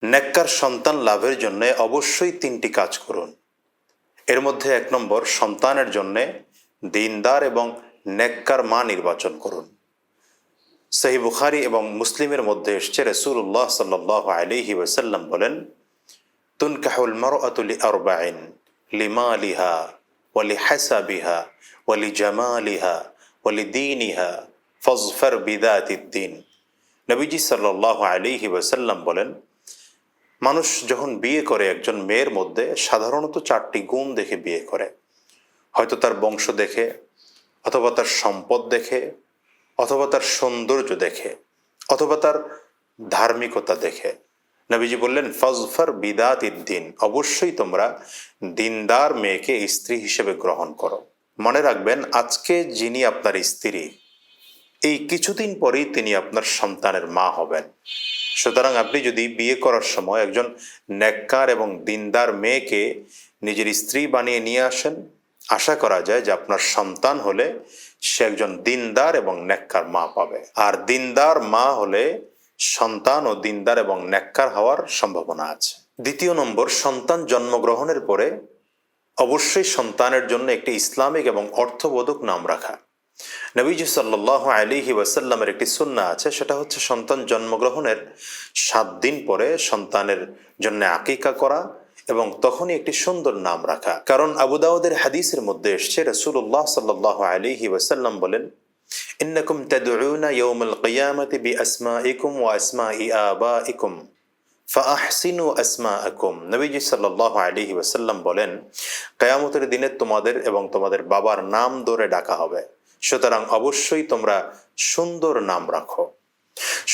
নেককার সন্তান লাভের জন্য অবশ্যই ৩টি কাজ করুন। এর মধ্যে ১ নম্বর, সন্তানের জন্যে দীনদার এবং নেককার মা নির্বাচন করুন। সহিহ বুখারী এবং মুসলিমের মধ্যে এসছে, রাসূলুল্লাহ সাল্লাল্লাহু আলাইহি ওয়াসাল্লাম বলেন, তুনকাহুল মারআতু লিআরবাইন লিমালিহা ওয়া লিহাসাবিহা ওয়া লিজামালিহা ওয়া লিদীনিহা ফাজফার বিযাতিদ্দীন। নবীজি সাল্লাল্লাহু আলাইহি ওয়াসাল্লাম বলেন, মানুষ যখন বিয়ে করে একজন মেয়ের মধ্যে সাধারণত 4টি গুণ দেখে বিয়ে করে। হয়তো তার বংশ দেখে, অথবা তার সম্পদ দেখে, অথবা তার সৌন্দর্য দেখে, অথবা তার ধার্মিকতা দেখে। নবীজি বললেন, ফাজফার বিদাতিদ্দিন, অবশ্যই তোমরা দিনদার মেয়েকে স্ত্রী হিসেবে গ্রহণ করো। মনে রাখবেন, আজকে যিনি আপনার স্ত্রী, এই কিছুদিন পরেই তিনি আপনার সন্তানের মা হবেন। সুতরাং আপনি যদি বিয়ে করার সময় একজন নেককার এবং দিনদার মেয়েকে নিজের স্ত্রী বানিয়ে নিয়ে আসেন, আশা করা যায় যে আপনার সন্তান হলে সে একজন দিনদার এবং নেককার মা পাবে। আর দিনদার মা হলে সন্তানও দিনদার এবং নেককার হওয়ার সম্ভাবনা আছে। ২য় নম্বর, সন্তান জন্মগ্রহণের পরে অবশ্যই সন্তানের জন্য একটি ইসলামিক এবং অর্থবোধক নাম রাখা। নবীজি সাল্লাল্লাহু আলাইহি ওয়াসাল্লামের একটি সুন্নাহ আছে, সেটা হচ্ছে সন্তান জন্মগ্রহণের ৭ দিন পরে সন্তানের জন্য আকিকা করা এবং তখনই একটি সুন্দর নাম রাখা। কারণ আবু দাউদের হাদিসের মধ্যে এসছে, রাসূলুল্লাহ সাল্লাল্লাহু আলাইহি ওয়াসাল্লাম বলেন, ইন্নাকুম তাদউনা ইয়াউমাল কিয়ামাতি বিআসমাইকুম ওয়া আসমাই আবাইকুম ফাআহসিনু আসমাআকুম। নবীজি সাল্লাল্লাহু আলাইহি ওয়াসাল্লাম বলেন, কিয়ামতের দিনে তোমাদের এবং তোমাদের বাবার নাম ধরে ডাকা হবে, সুতরাং অবশ্যই তোমরা সুন্দর নাম রাখো।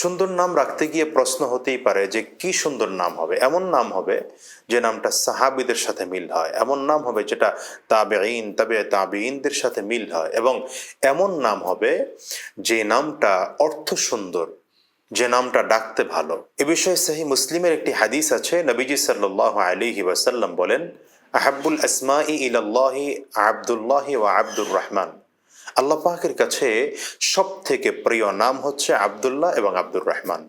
সুন্দর নাম রাখতে গিয়ে প্রশ্ন হতেই পারে যে কি সুন্দর নাম হবে। এমন নাম হবে যে নামটা সাহাবীদের সাথে মিল হয়, এমন নাম হবে যেটা তাবেঈন, তাবেঈনদের সাথে মিল হয়, এবং এমন নাম হবে যে নামটা অর্থ সুন্দর, যে নামটা ডাকতে ভালো। এ বিষয়ে সহিহ মুসলিমের একটি হাদিস আছে, নবীজি সাল্লাল্লাহু আলাইহি ওয়াসাল্লাম বলেন, আহাব্বুল আসমাই ইলাল্লাহি আব্দুল্লাহি ওয়া আব্দুর রহমান। আল্লাহ পাকের কাছে সব থেকে প্রিয় নাম হচ্ছে আব্দুল্লাহ এবং আব্দুর রহমান।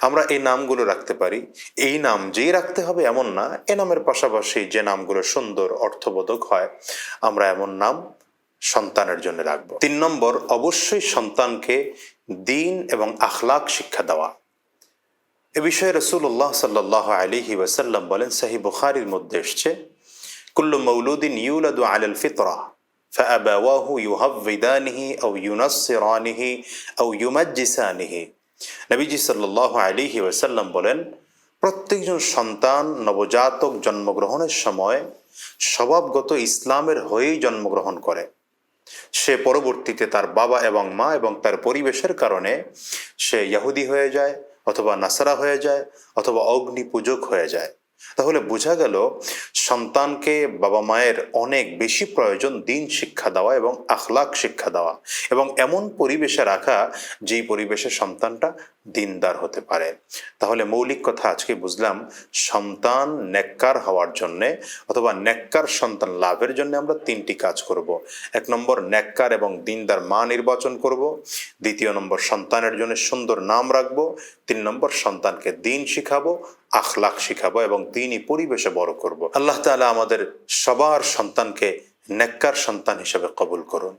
আমরা এই নামগুলো রাখতে পারি। এই নাম যেই রাখতে হবে এমন না, এ নামের পাশাপাশি যে নামগুলো সুন্দর অর্থবোধক হয় আমরা এমন নাম সন্তানের জন্য রাখবো। ৩ নম্বর, অবশ্যই সন্তানকে দ্বীন এবং আখলাক শিক্ষা দেওয়া। এ বিষয়ে রাসূলুল্লাহ সাল্লাল্লাহু আলাইহি ওয়াসাল্লাম বলেন, সহিহ বুখারীর মধ্যে এসছে, কুল্লু মাউলুদিন ইউলাদু আলাল ফিতরাহ ফাআবাওয়াহু ইউহাউইদানিহি আও ইউনাসসিরানিহি আও ইউমাজ্জিসানিহি। নবীজি সাল্লাল্লাহু আলাইহি ওয়াসাল্লাম বলেন, প্রত্যেকজন সন্তান নবজাতক জন্মগ্রহণের সময় স্বভাবগত ইসলামের হয়েই জন্মগ্রহণ করে। সে পরবর্তীতে তার বাবা এবং মা এবং তার পরিবেশের কারণে সে ইহুদি হয়ে যায়, অথবা নাসারা হয়ে যায়, অথবা অগ্নি পূজক হয়ে যায়। তাহলে বোঝা গেল সন্তানকে বাবা মায়ের অনেক বেশি প্রয়োজন দ্বীন শিক্ষা দেওয়া এবং আখলাক শিক্ষা দেওয়া, এবং এমন পরিবেশে রাখা যেই পরিবেশে সন্তানটা দিনদার হতে পারে। তাহলে মৌলিক কথা আজকে বুঝলাম, সন্তান নেককার হওয়ার জন্যে অথবা নেককার সন্তান লাভের জন্য আমরা 3টি কাজ করব। ১ নম্বর, নেককার এবং দিনদার মা নির্বাচন করব। ২য় নম্বর, সন্তানের জন্য সুন্দর নাম রাখবো। ৩ নম্বর, সন্তানকে দ্বীন শিখাবো, আখলাক শিখাবো এবং দ্বীনি পরিবেশে বড় করব। আল্লাহ তাআলা আমাদের সবার সন্তানকে নেককার সন্তান হিসেবে কবুল করুন।